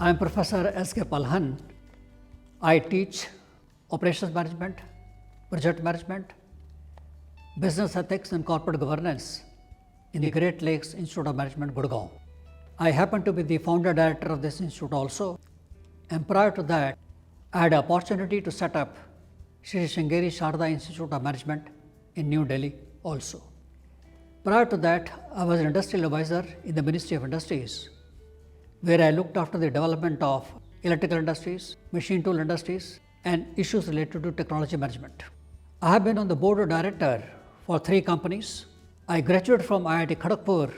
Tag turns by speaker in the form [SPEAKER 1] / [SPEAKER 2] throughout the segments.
[SPEAKER 1] I am Professor S.K. Palhan. I teach operations management, project management, business ethics and corporate governance in the Great Lakes Institute of Management, Gurgaon. I happen to be the founder director of this institute also, and prior to that, I had the opportunity to set up Shri Sringeri Sharda Institute of Management in New Delhi also. Prior to that, I was an industrial advisor in the Ministry of Industries, where I looked after the development of electrical industries, machine tool industries, and issues related to technology management. I have been on the board of director for 3 companies. I graduated from IIT Kharagpur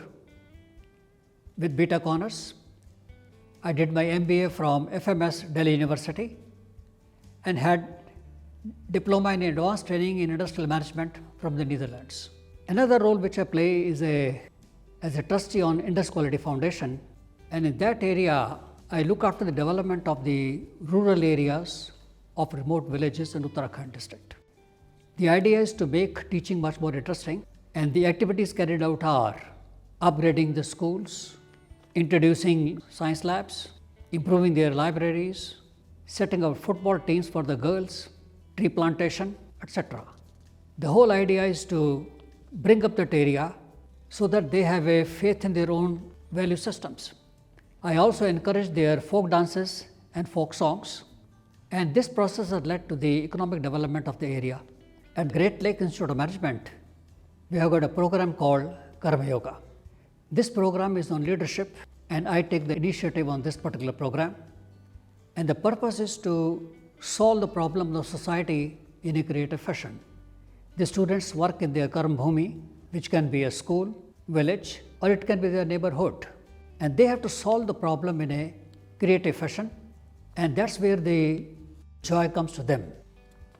[SPEAKER 1] with BTech honors. I did my MBA from FMS Delhi University and had diploma in advanced training in industrial management from the Netherlands. Another role which I play is as a trustee on Indus Quality Foundation, and in that area I look after the development of the rural areas of remote villages in Uttarakhand district. The idea is to make teaching much more interesting, and the activities carried out are upgrading the schools, introducing science labs, improving their libraries, setting up football teams for the girls, tree plantation, etc. The whole idea is to bring up that area so that they have a faith in their own value systems. I also encourage their folk dances and folk songs, and this process has led to the economic development of the area. At Great Lakes Institute of Management, we have got a program called Karma Yoga. This program is on leadership, and I take the initiative on this particular program. And the purpose is to solve the problem of society in a creative fashion. The students work in their Karma Bhumi, which can be a school, village, or it can be their neighborhood. And they have to solve the problem in a creative fashion, and that's where the joy comes to them.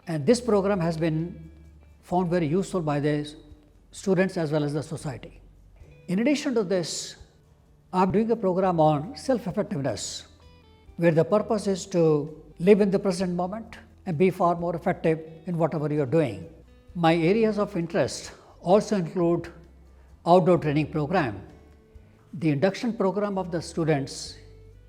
[SPEAKER 1] And this program has been found very useful by the students as well as the society. In addition to this, I'm doing a program on self-effectiveness, where the purpose is to live in the present moment and be far more effective in whatever you're doing. My areas of interest also include outdoor training program. The induction program of the students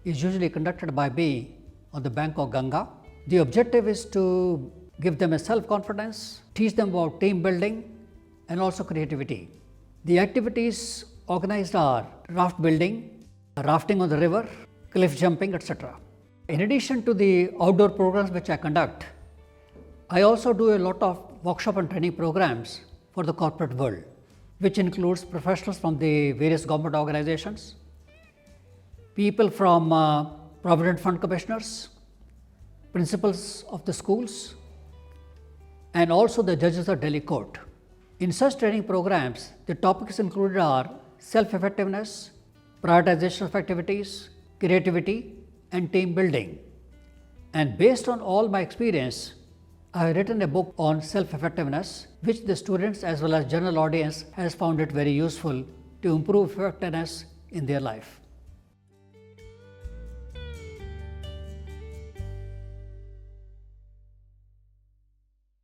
[SPEAKER 1] is usually conducted by me on the bank of Ganga. The objective is to give them a self-confidence, teach them about team building and also creativity. The activities organized are raft building, rafting on the river, cliff jumping, etc. In addition to the outdoor programs which I conduct, I also do a lot of workshop and training programs for the corporate world, which includes professionals from the various government organizations, people from Provident Fund commissioners, principals of the schools, and also the judges of Delhi Court. In such training programs, the topics included are self-effectiveness, prioritization of activities, creativity, and team building. And based on all my experience, I have written a book on self-effectiveness, which the students as well as general audience has found it very useful to improve effectiveness in their life.